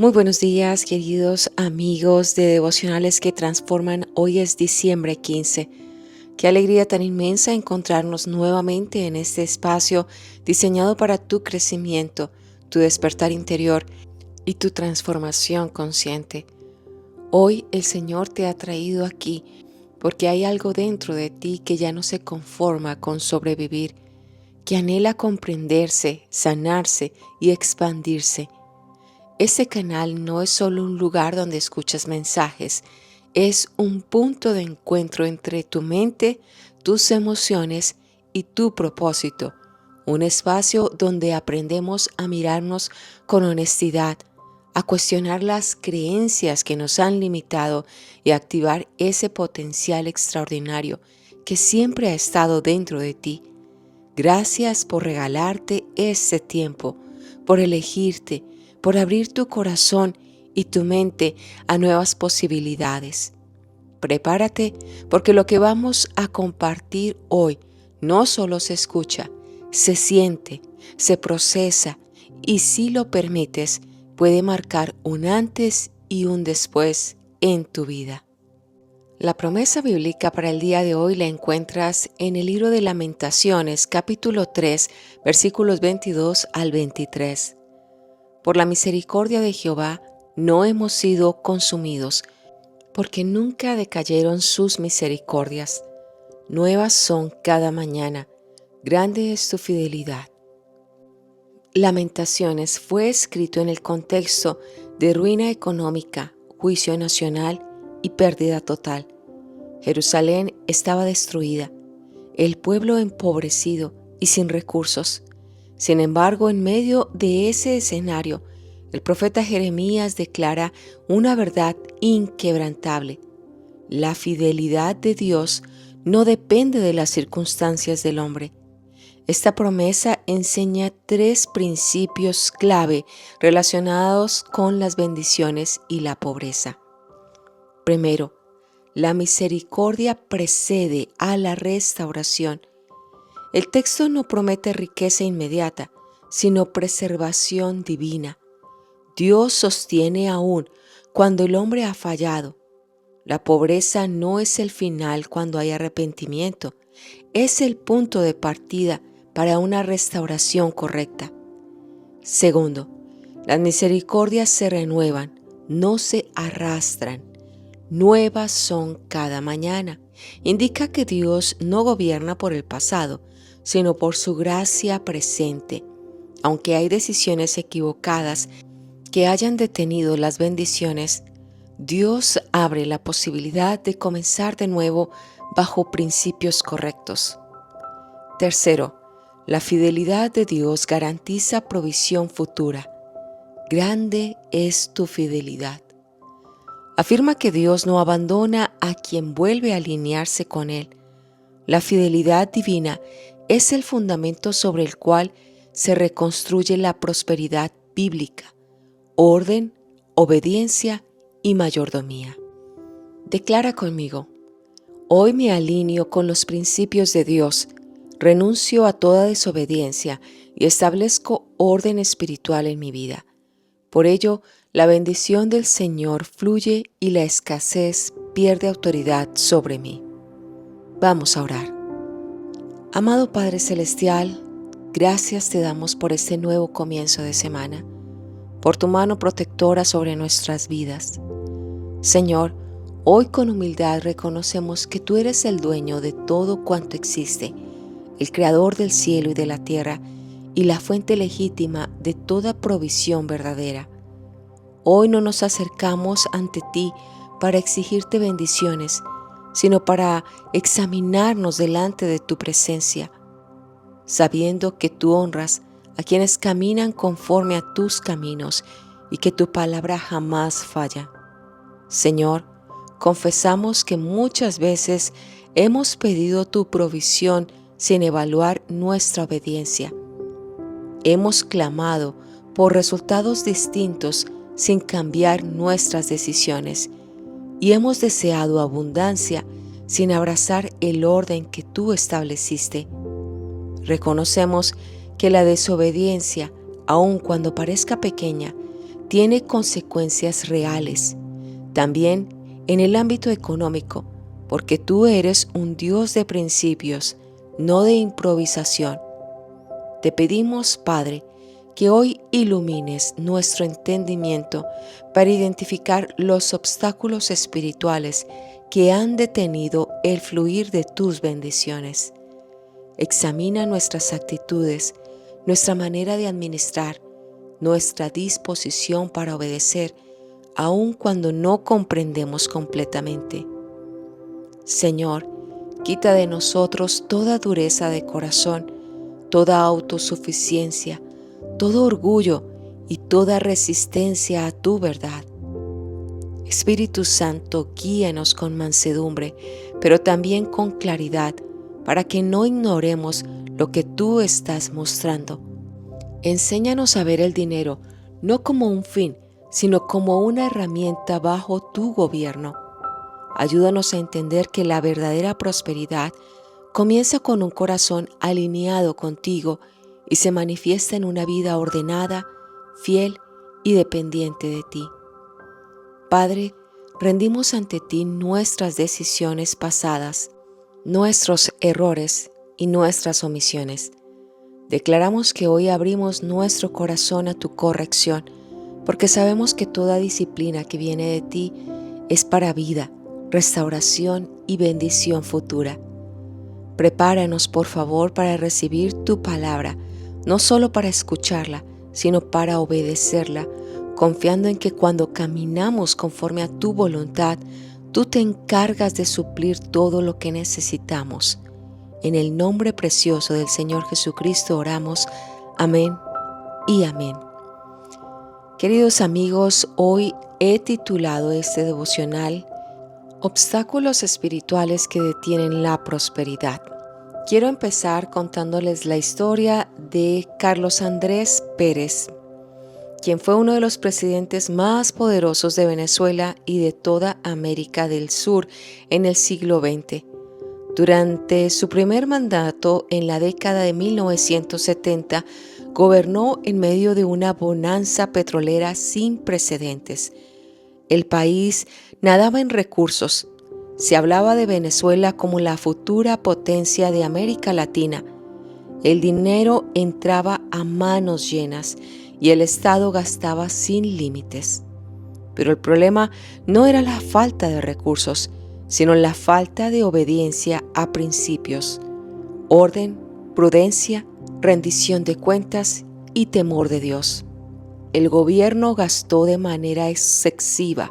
Muy buenos días, queridos amigos de Devocionales que Transforman. Hoy es diciembre 15. Qué alegría tan inmensa encontrarnos nuevamente en este espacio diseñado para tu crecimiento, tu despertar interior y tu transformación consciente. Hoy el Señor te ha traído aquí porque hay algo dentro de ti que ya no se conforma con sobrevivir, que anhela comprenderse, sanarse y expandirse. Este canal no es solo un lugar donde escuchas mensajes, es un punto de encuentro entre tu mente, tus emociones y tu propósito. Un espacio donde aprendemos a mirarnos con honestidad, a cuestionar las creencias que nos han limitado y a activar ese potencial extraordinario que siempre ha estado dentro de ti. Gracias por regalarte este tiempo, por elegirte, por abrir tu corazón y tu mente a nuevas posibilidades. Prepárate porque lo que vamos a compartir hoy no solo se escucha, se siente, se procesa y si lo permites puede marcar un antes y un después en tu vida. La promesa bíblica para el día de hoy la encuentras en el libro de Lamentaciones, capítulo 3, versículos 22 al 23. Por la misericordia de Jehová no hemos sido consumidos, porque nunca decayeron sus misericordias. Nuevas son cada mañana, grande es tu fidelidad. Lamentaciones fue escrito en el contexto de ruina económica, juicio nacional y pérdida total. Jerusalén estaba destruida, el pueblo empobrecido y sin recursos. Sin embargo, en medio de ese escenario, el profeta Jeremías declara una verdad inquebrantable. La fidelidad de Dios no depende de las circunstancias del hombre. Esta promesa enseña tres principios clave relacionados con las bendiciones y la pobreza. Primero, la misericordia precede a la restauración. El texto no promete riqueza inmediata, sino preservación divina. Dios sostiene aún cuando el hombre ha fallado. La pobreza no es el final cuando hay arrepentimiento, es el punto de partida para una restauración correcta. Segundo, las misericordias se renuevan, no se arrastran. Nuevas son cada mañana. Indica que Dios no gobierna por el pasado, sino por su gracia presente. Aunque hay decisiones equivocadas que hayan detenido las bendiciones, Dios abre la posibilidad de comenzar de nuevo bajo principios correctos. Tercero, la fidelidad de Dios garantiza provisión futura. Grande es tu fidelidad. Afirma que Dios no abandona a quien vuelve a alinearse con Él. La fidelidad divina es el fundamento sobre el cual se reconstruye la prosperidad bíblica, orden, obediencia y mayordomía. Declara conmigo: hoy me alineo con los principios de Dios, renuncio a toda desobediencia y establezco orden espiritual en mi vida. Por ello, la bendición del Señor fluye y la escasez pierde autoridad sobre mí. Vamos a orar. Amado Padre Celestial, gracias te damos por este nuevo comienzo de semana, por tu mano protectora sobre nuestras vidas. Señor, hoy con humildad reconocemos que tú eres el dueño de todo cuanto existe, el creador del cielo y de la tierra y la fuente legítima de toda provisión verdadera. Hoy no nos acercamos ante ti para exigirte bendiciones, sino para examinarnos delante de tu presencia, sabiendo que tú honras a quienes caminan conforme a tus caminos y que tu palabra jamás falla. Señor, confesamos que muchas veces hemos pedido tu provisión sin evaluar nuestra obediencia. Hemos clamado por resultados distintos sin cambiar nuestras decisiones y hemos deseado abundancia sin abrazar el orden que tú estableciste. Reconocemos que la desobediencia, aun cuando parezca pequeña, tiene consecuencias reales. También en el ámbito económico, porque tú eres un Dios de principios, no de improvisación. Te pedimos, Padre, que hoy ilumines nuestro entendimiento para identificar los obstáculos espirituales que han detenido el fluir de tus bendiciones. Examina nuestras actitudes, nuestra manera de administrar, nuestra disposición para obedecer, aun cuando no comprendemos completamente. Señor, quita de nosotros toda dureza de corazón, toda autosuficiencia, todo orgullo y toda resistencia a tu verdad. Espíritu Santo, guíanos con mansedumbre, pero también con claridad, para que no ignoremos lo que tú estás mostrando. Enséñanos a ver el dinero no como un fin, sino como una herramienta bajo tu gobierno. Ayúdanos a entender que la verdadera prosperidad comienza con un corazón alineado contigo y se manifiesta en una vida ordenada, fiel y dependiente de ti. Padre, rendimos ante ti nuestras decisiones pasadas, nuestros errores y nuestras omisiones. Declaramos que hoy abrimos nuestro corazón a tu corrección, porque sabemos que toda disciplina que viene de ti es para vida, restauración y bendición futura. Prepáranos, por favor, para recibir tu palabra, no solo para escucharla, sino para obedecerla, confiando en que cuando caminamos conforme a tu voluntad, tú te encargas de suplir todo lo que necesitamos. En el nombre precioso del Señor Jesucristo oramos. Amén y amén. Queridos amigos, hoy he titulado este devocional Obstáculos espirituales que detienen la prosperidad. Quiero empezar contándoles la historia de Carlos Andrés Pérez, quien fue uno de los presidentes más poderosos de Venezuela y de toda América del Sur en el siglo XX. Durante su primer mandato, en la década de 1970, gobernó en medio de una bonanza petrolera sin precedentes. El país nadaba en recursos. Se hablaba de Venezuela como la futura potencia de América Latina. El dinero entraba a manos llenas y el Estado gastaba sin límites. Pero el problema no era la falta de recursos, sino la falta de obediencia a principios, orden, prudencia, rendición de cuentas y temor de Dios. El gobierno gastó de manera excesiva,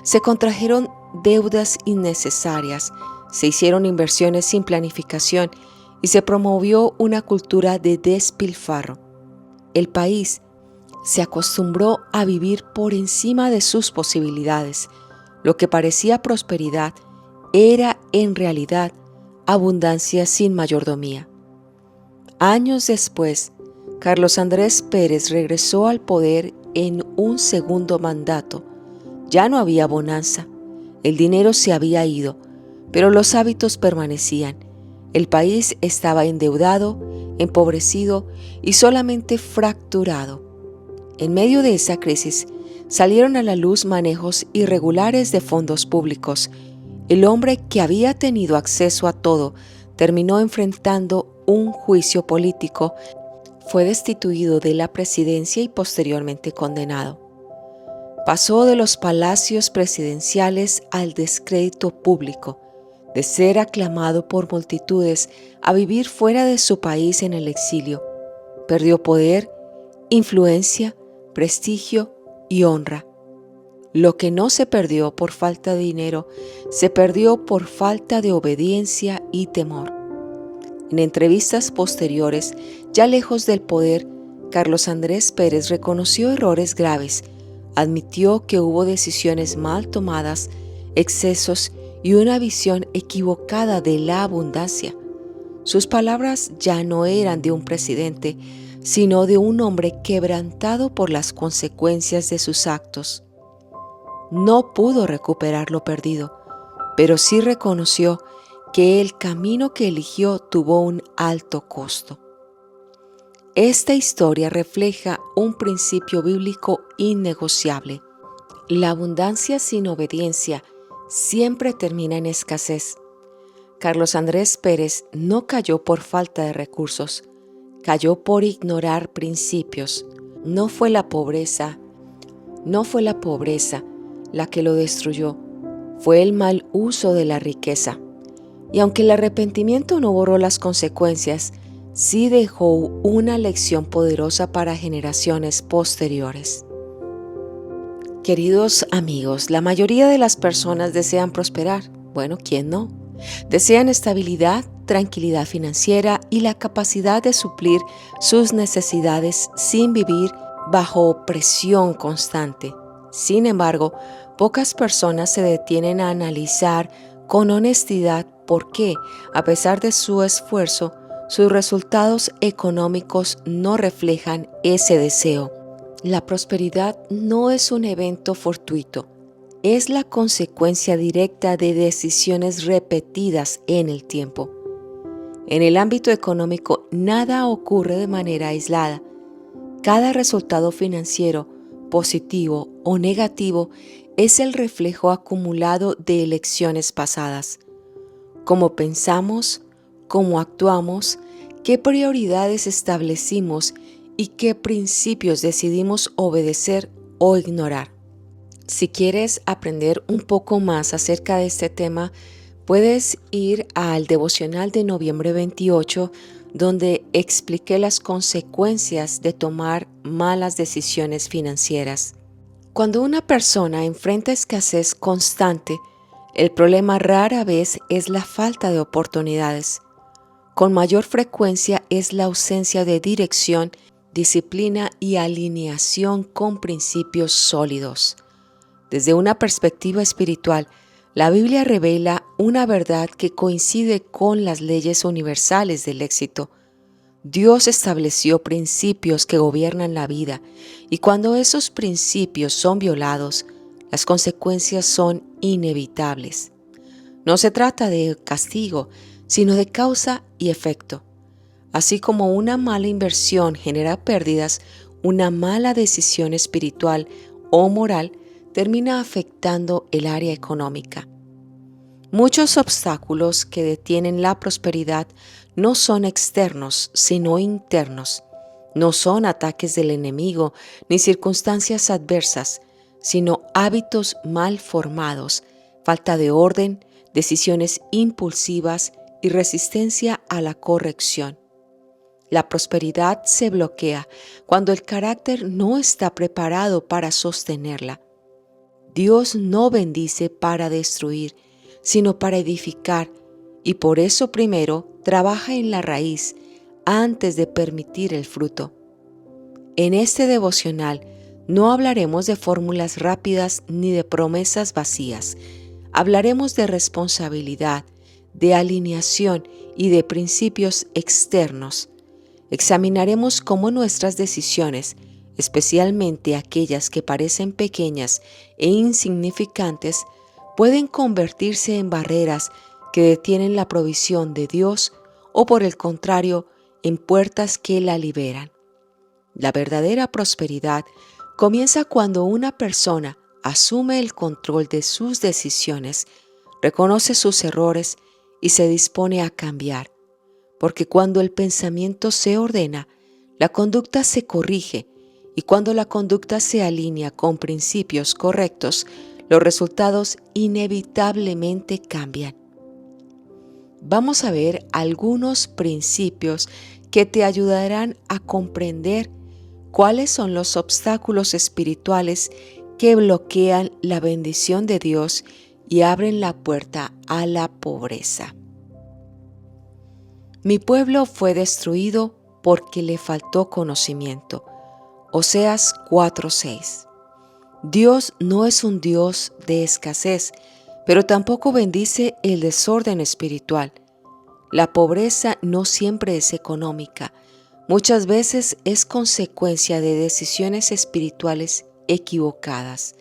se contrajeron deudas innecesarias, se hicieron inversiones sin planificación y se promovió una cultura de despilfarro. El país se acostumbró a vivir por encima de sus posibilidades. Lo que parecía prosperidad era en realidad abundancia sin mayordomía. Años después, Carlos Andrés Pérez regresó al poder en un segundo mandato. Ya no había bonanza, el dinero se había ido, pero los hábitos permanecían. El país estaba endeudado, empobrecido y solamente fracturado. En medio de esa crisis, salieron a la luz manejos irregulares de fondos públicos. El hombre que había tenido acceso a todo terminó enfrentando un juicio político, fue destituido de la presidencia y posteriormente condenado. Pasó de los palacios presidenciales al descrédito público, de ser aclamado por multitudes a vivir fuera de su país en el exilio. Perdió poder, influencia, prestigio y honra. Lo que no se perdió por falta de dinero, se perdió por falta de obediencia y temor. En entrevistas posteriores, ya lejos del poder, Carlos Andrés Pérez reconoció errores graves, admitió que hubo decisiones mal tomadas, excesos y una visión equivocada de la abundancia. Sus palabras ya no eran de un presidente, sino de un hombre quebrantado por las consecuencias de sus actos. No pudo recuperar lo perdido, pero sí reconoció que el camino que eligió tuvo un alto costo. Esta historia refleja un principio bíblico innegociable. La abundancia sin obediencia siempre termina en escasez. Carlos Andrés Pérez no cayó por falta de recursos, cayó por ignorar principios. No fue la pobreza la que lo destruyó, fue el mal uso de la riqueza. Y aunque el arrepentimiento no borró las consecuencias, sí dejó una lección poderosa para generaciones posteriores. Queridos amigos, la mayoría de las personas desean prosperar. Bueno, ¿quién no? Desean estabilidad, tranquilidad financiera y la capacidad de suplir sus necesidades sin vivir bajo presión constante. Sin embargo, pocas personas se detienen a analizar con honestidad por qué, a pesar de su esfuerzo, sus resultados económicos no reflejan ese deseo. La prosperidad no es un evento fortuito, es la consecuencia directa de decisiones repetidas en el tiempo. En el ámbito económico, nada ocurre de manera aislada. Cada resultado financiero, positivo o negativo, es el reflejo acumulado de elecciones pasadas. Cómo pensamos, cómo actuamos, qué prioridades establecimos y qué principios decidimos obedecer o ignorar. Si quieres aprender un poco más acerca de este tema, puedes ir al devocional de noviembre 28, donde expliqué las consecuencias de tomar malas decisiones financieras. Cuando una persona enfrenta escasez constante, el problema rara vez es la falta de oportunidades. Con mayor frecuencia es la ausencia de dirección, disciplina y alineación con principios sólidos. Desde una perspectiva espiritual, la Biblia revela una verdad que coincide con las leyes universales del éxito. Dios estableció principios que gobiernan la vida, y cuando esos principios son violados, las consecuencias son inevitables. No se trata de castigo, sino de causa y efecto. Así como una mala inversión genera pérdidas, una mala decisión espiritual o moral termina afectando el área económica. Muchos obstáculos que detienen la prosperidad no son externos, sino internos. No son ataques del enemigo ni circunstancias adversas, sino hábitos mal formados, falta de orden, decisiones impulsivas y resistencia a la corrección. La prosperidad se bloquea cuando el carácter no está preparado para sostenerla. Dios no bendice para destruir, sino para edificar, y por eso primero trabaja en la raíz antes de permitir el fruto. En este devocional no hablaremos de fórmulas rápidas ni de promesas vacías. Hablaremos de responsabilidad, de alineación y de principios externos. Examinaremos cómo nuestras decisiones, especialmente aquellas que parecen pequeñas e insignificantes, pueden convertirse en barreras que detienen la provisión de Dios o, por el contrario, en puertas que la liberan. La verdadera prosperidad comienza cuando una persona asume el control de sus decisiones, reconoce sus errores y se dispone a cambiar. Porque cuando el pensamiento se ordena, la conducta se corrige, y cuando la conducta se alinea con principios correctos, los resultados inevitablemente cambian. Vamos a ver algunos principios que te ayudarán a comprender cuáles son los obstáculos espirituales que bloquean la bendición de Dios y abren la puerta a la pobreza. Mi pueblo fue destruido porque le faltó conocimiento. Oseas 4:6. Dios no es un Dios de escasez, pero tampoco bendice el desorden espiritual. La pobreza no siempre es económica. Muchas veces es consecuencia de decisiones espirituales equivocadas.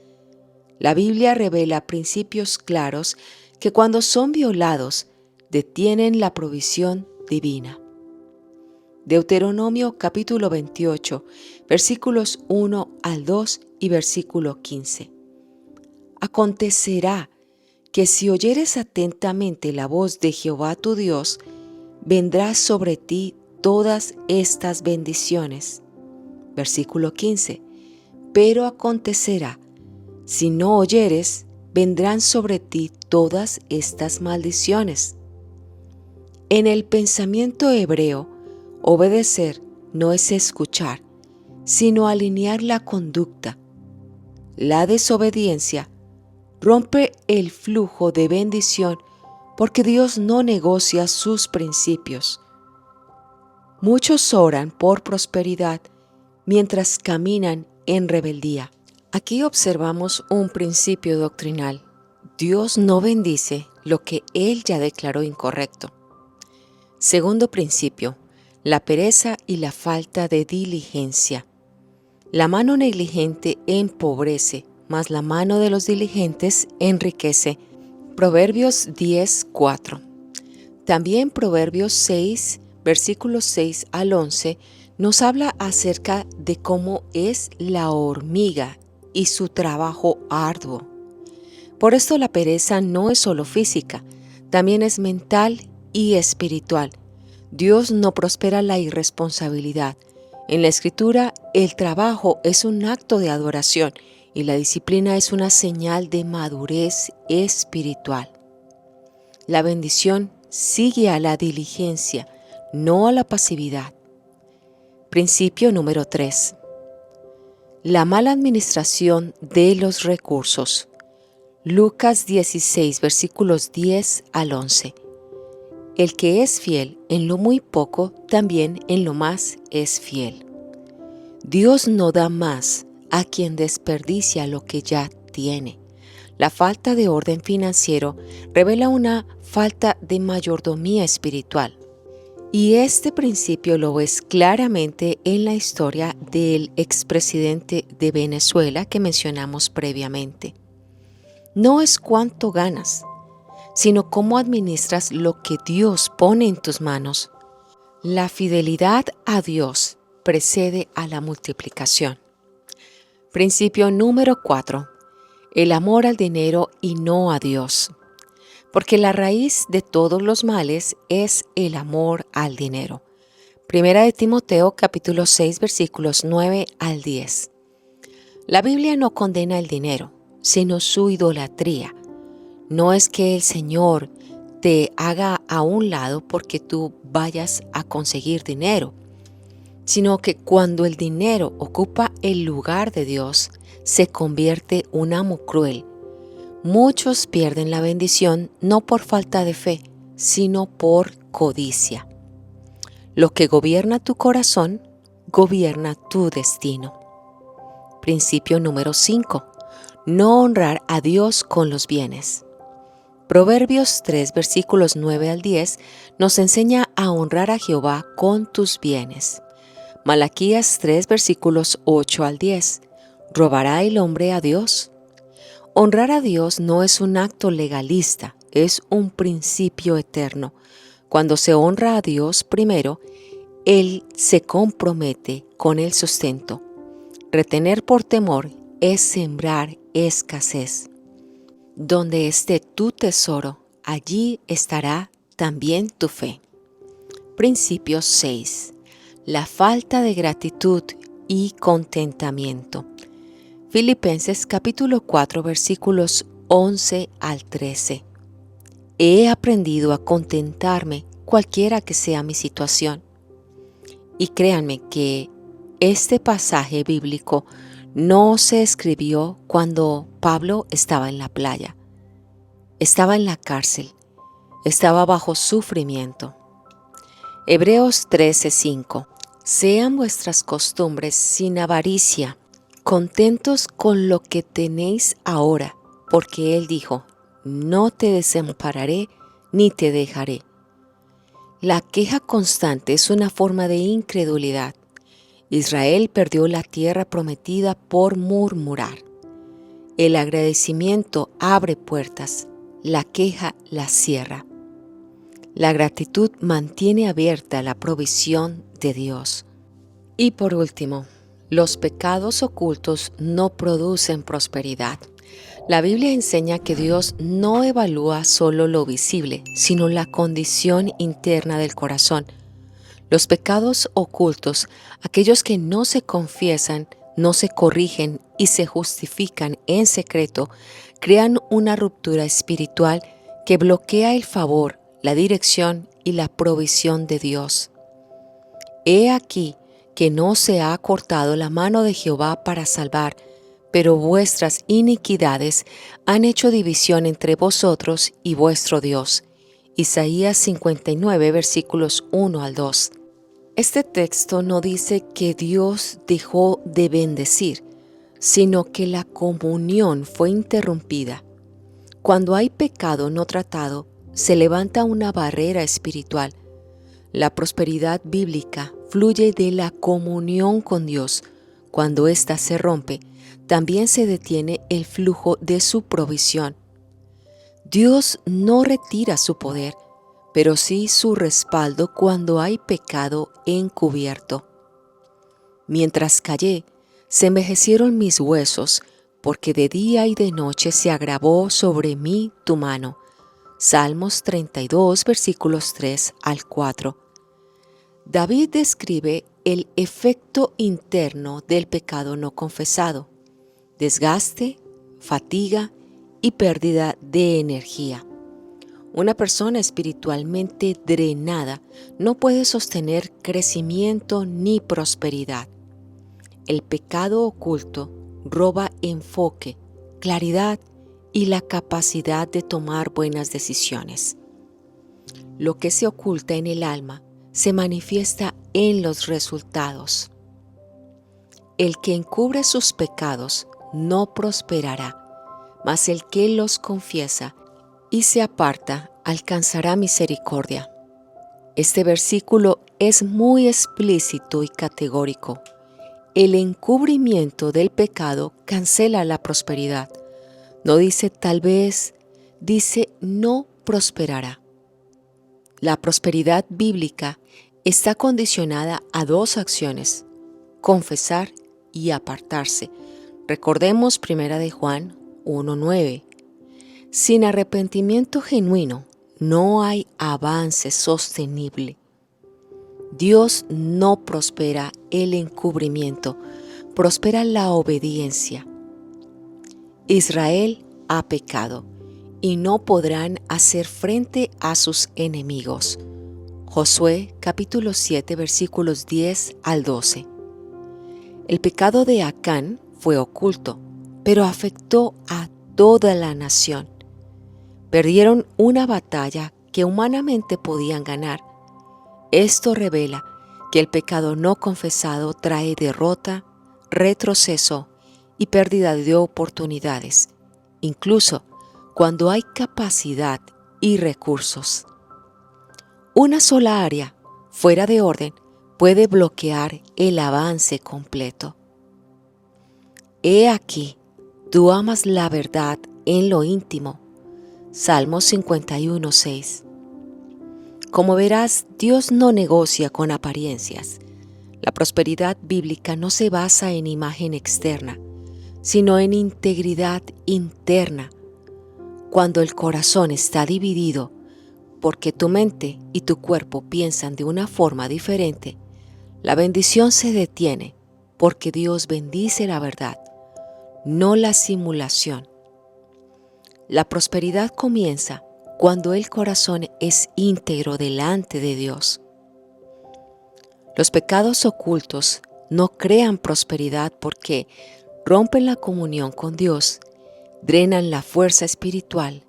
La Biblia revela principios claros que cuando son violados, detienen la provisión divina. Deuteronomio capítulo 28, versículos 1 al 2 y versículo 15. Acontecerá que si oyeres atentamente la voz de Jehová tu Dios, vendrán sobre ti todas estas bendiciones. Versículo 15. Pero acontecerá, si no oyeres, vendrán sobre ti todas estas maldiciones. En el pensamiento hebreo, obedecer no es escuchar, sino alinear la conducta. La desobediencia rompe el flujo de bendición porque Dios no negocia sus principios. Muchos oran por prosperidad mientras caminan en rebeldía. Aquí observamos un principio doctrinal. Dios no bendice lo que Él ya declaró incorrecto. Segundo principio, la pereza y la falta de diligencia. La mano negligente empobrece, mas la mano de los diligentes enriquece. Proverbios 10:4. También Proverbios 6, versículos 6 al 11, nos habla acerca de cómo es la hormiga y su trabajo arduo. Por esto la pereza no es solo física, también es mental y espiritual. Dios no prospera la irresponsabilidad. En la Escritura, el trabajo es un acto de adoración y la disciplina es una señal de madurez espiritual. La bendición sigue a la diligencia, no a la pasividad. Principio número 3. La mala administración de los recursos. Lucas 16, versículos 10 al 11. El que es fiel en lo muy poco, también en lo más es fiel. Dios no da más a quien desperdicia lo que ya tiene. La falta de orden financiero revela una falta de mayordomía espiritual. Y este principio lo ves claramente en la historia del expresidente de Venezuela que mencionamos previamente. No es cuánto ganas, sino cómo administras lo que Dios pone en tus manos. La fidelidad a Dios precede a la multiplicación. Principio número 4. El amor al dinero y no a Dios. Porque la raíz de todos los males es el amor al dinero. Primera de Timoteo capítulo 6 versículos 9 al 10. La Biblia no condena el dinero, sino su idolatría. No es que el Señor te haga a un lado porque tú vayas a conseguir dinero, sino que cuando el dinero ocupa el lugar de Dios, se convierte un amo cruel. Muchos pierden la bendición no por falta de fe, sino por codicia. Lo que gobierna tu corazón, gobierna tu destino. Principio número 5. No honrar a Dios con los bienes. Proverbios 3, versículos 9 al 10 nos enseña a honrar a Jehová con tus bienes. Malaquías 3, versículos 8 al 10. ¿Robará el hombre a Dios? Honrar a Dios no es un acto legalista, es un principio eterno. Cuando se honra a Dios primero, Él se compromete con el sustento. Retener por temor es sembrar escasez. Donde esté tu tesoro, allí estará también tu fe. Principio 6. La falta de gratitud y contentamiento. Filipenses capítulo 4 versículos 11 al 13. He aprendido a contentarme cualquiera que sea mi situación. Y créanme que este pasaje bíblico no se escribió cuando Pablo estaba en la playa. Estaba en la cárcel. Estaba bajo sufrimiento. Hebreos 13:5. Sean vuestras costumbres sin avaricia, contentos con lo que tenéis ahora, porque Él dijo, no te desampararé ni te dejaré. La queja constante es una forma de incredulidad. Israel perdió la tierra prometida por murmurar. El agradecimiento abre puertas, la queja las cierra. La gratitud mantiene abierta la provisión de Dios. Y por último, los pecados ocultos no producen prosperidad. La Biblia enseña que Dios no evalúa solo lo visible, sino la condición interna del corazón. Los pecados ocultos, aquellos que no se confiesan, no se corrigen y se justifican en secreto, crean una ruptura espiritual que bloquea el favor, la dirección y la provisión de Dios. He aquí que no se ha cortado la mano de Jehová para salvar, pero vuestras iniquidades han hecho división entre vosotros y vuestro Dios. Isaías 59, versículos 1 al 2. Este texto no dice que Dios dejó de bendecir, sino que la comunión fue interrumpida. Cuando hay pecado no tratado, se levanta una barrera espiritual. La prosperidad bíblica fluye de la comunión con Dios. Cuando ésta se rompe, también se detiene el flujo de su provisión. Dios no retira su poder, pero sí su respaldo cuando hay pecado encubierto. Mientras callé, se envejecieron mis huesos, porque de día y de noche se agravó sobre mí tu mano. Salmos 32, versículos 3 al 4. David describe el efecto interno del pecado no confesado: desgaste, fatiga y pérdida de energía. Una persona espiritualmente drenada no puede sostener crecimiento ni prosperidad. El pecado oculto roba enfoque, claridad y la capacidad de tomar buenas decisiones. Lo que se oculta en el alma se manifiesta en los resultados. El que encubre sus pecados no prosperará, mas el que los confiesa y se aparta alcanzará misericordia. Este versículo es muy explícito y categórico. El encubrimiento del pecado cancela la prosperidad. No dice tal vez, dice no prosperará. La prosperidad bíblica está condicionada a dos acciones: confesar y apartarse. Recordemos 1 de Juan 1:9. Sin arrepentimiento genuino no hay avance sostenible. Dios no prospera el encubrimiento, prospera la obediencia. Israel ha pecado y no podrán hacer frente a sus enemigos. Josué capítulo 7 versículos 10 al 12. El pecado de Acán fue oculto, pero afectó a toda la nación. Perdieron una batalla que humanamente podían ganar. Esto revela que el pecado no confesado trae derrota, retroceso y pérdida de oportunidades, incluso cuando hay capacidad y recursos. Una sola área fuera de orden puede bloquear el avance completo. He aquí, tú amas la verdad en lo íntimo. Salmos 51:6. Como verás, Dios no negocia con apariencias. La prosperidad bíblica no se basa en imagen externa, sino en integridad interna. Cuando el corazón está dividido, porque tu mente y tu cuerpo piensan de una forma diferente, la bendición se detiene, porque Dios bendice la verdad, no la simulación. La prosperidad comienza cuando el corazón es íntegro delante de Dios. Los pecados ocultos no crean prosperidad porque rompen la comunión con Dios, drenan la fuerza espiritual,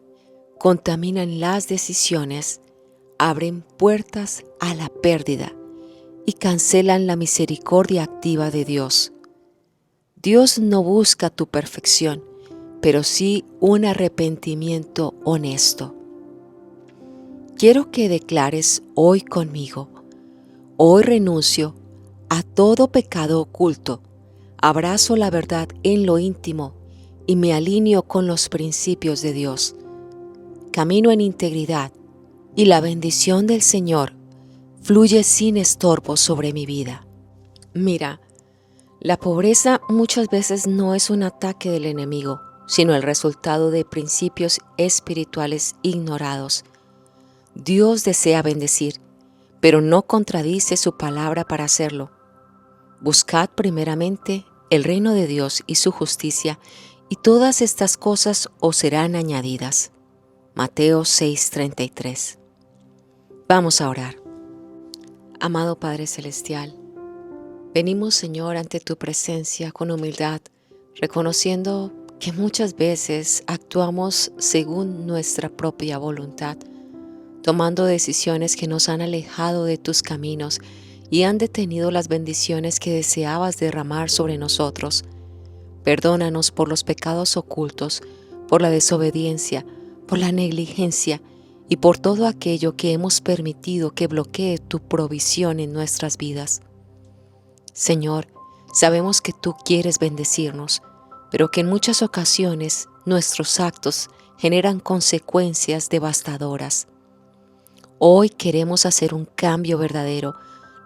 contaminan las decisiones, abren puertas a la pérdida y cancelan la misericordia activa de Dios. Dios no busca tu perfección, pero sí un arrepentimiento honesto. Quiero que declares hoy conmigo: hoy renuncio a todo pecado oculto, abrazo la verdad en lo íntimo y me alineo con los principios de Dios. Camino en integridad, y la bendición del Señor fluye sin estorbo sobre mi vida. Mira, la pobreza muchas veces no es un ataque del enemigo, sino el resultado de principios espirituales ignorados. Dios desea bendecir, pero no contradice su palabra para hacerlo. Buscad primeramente el reino de Dios y su justicia, y todas estas cosas os serán añadidas. Mateo 6:33. Vamos a orar. Amado Padre Celestial, venimos, Señor, ante tu presencia con humildad, reconociendo que muchas veces actuamos según nuestra propia voluntad, tomando decisiones que nos han alejado de tus caminos y han detenido las bendiciones que deseabas derramar sobre nosotros. Perdónanos por los pecados ocultos, por la desobediencia, por la negligencia y por todo aquello que hemos permitido que bloquee tu provisión en nuestras vidas. Señor, sabemos que tú quieres bendecirnos, pero que en muchas ocasiones nuestros actos generan consecuencias devastadoras. Hoy queremos hacer un cambio verdadero,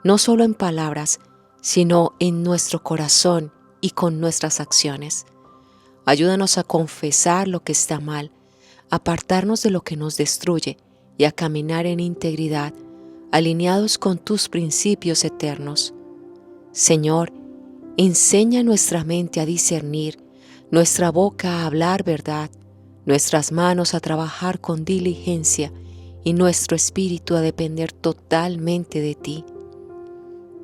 no solo en palabras, sino en nuestro corazón y con nuestras acciones. Ayúdanos a confesar lo que está mal, a apartarnos de lo que nos destruye y a caminar en integridad, alineados con tus principios eternos. Señor, enseña nuestra mente a discernir, nuestra boca a hablar verdad, nuestras manos a trabajar con diligencia y nuestro espíritu a depender totalmente de ti.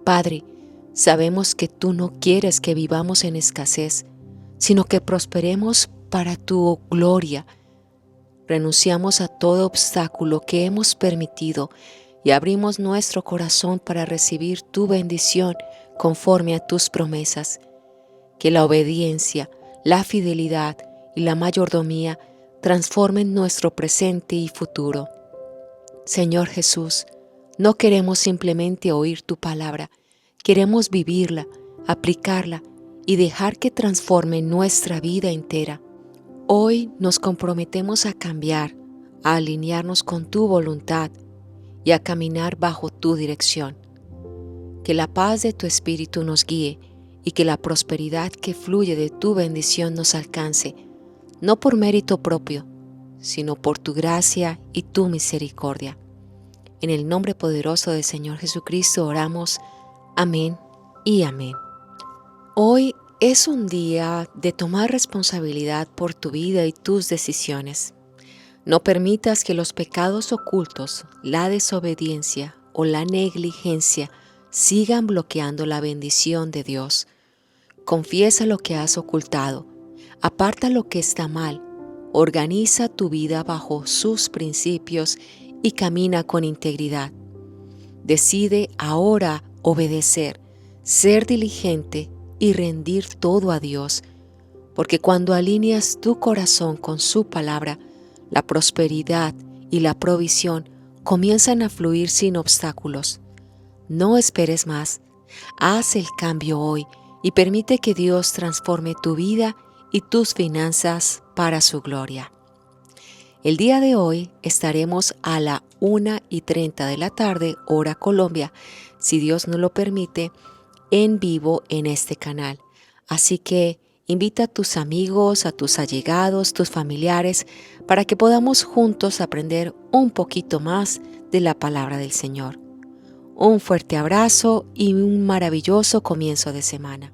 Padre, sabemos que tú no quieres que vivamos en escasez, sino que prosperemos para tu gloria. Renunciamos a todo obstáculo que hemos permitido y abrimos nuestro corazón para recibir tu bendición conforme a tus promesas. Que la obediencia, la fidelidad y la mayordomía transformen nuestro presente y futuro. Señor Jesús, no queremos simplemente oír tu palabra, queremos vivirla, aplicarla y dejar que transforme nuestra vida entera. Hoy nos comprometemos a cambiar, a alinearnos con tu voluntad y a caminar bajo tu dirección. Que la paz de tu Espíritu nos guíe y que la prosperidad que fluye de tu bendición nos alcance, no por mérito propio, sino por tu gracia y tu misericordia. En el nombre poderoso del Señor Jesucristo oramos. Amén y amén. Hoy es un día de tomar responsabilidad por tu vida y tus decisiones. No permitas que los pecados ocultos, la desobediencia o la negligencia sigan bloqueando la bendición de Dios. Confiesa lo que has ocultado, aparta lo que está mal, organiza tu vida bajo sus principios y camina con integridad. Decide ahora obedecer, ser diligente y rendir todo a Dios, porque cuando alineas tu corazón con su palabra, la prosperidad y la provisión comienzan a fluir sin obstáculos. No esperes más, haz el cambio hoy y permite que Dios transforme tu vida y tus finanzas para su gloria. El día de hoy estaremos a la 1:30 de la tarde, hora Colombia, si Dios nos lo permite, en vivo en este canal. Así que invita a tus amigos, a tus allegados, tus familiares, para que podamos juntos aprender un poquito más de la palabra del Señor. Un fuerte abrazo y un maravilloso comienzo de semana.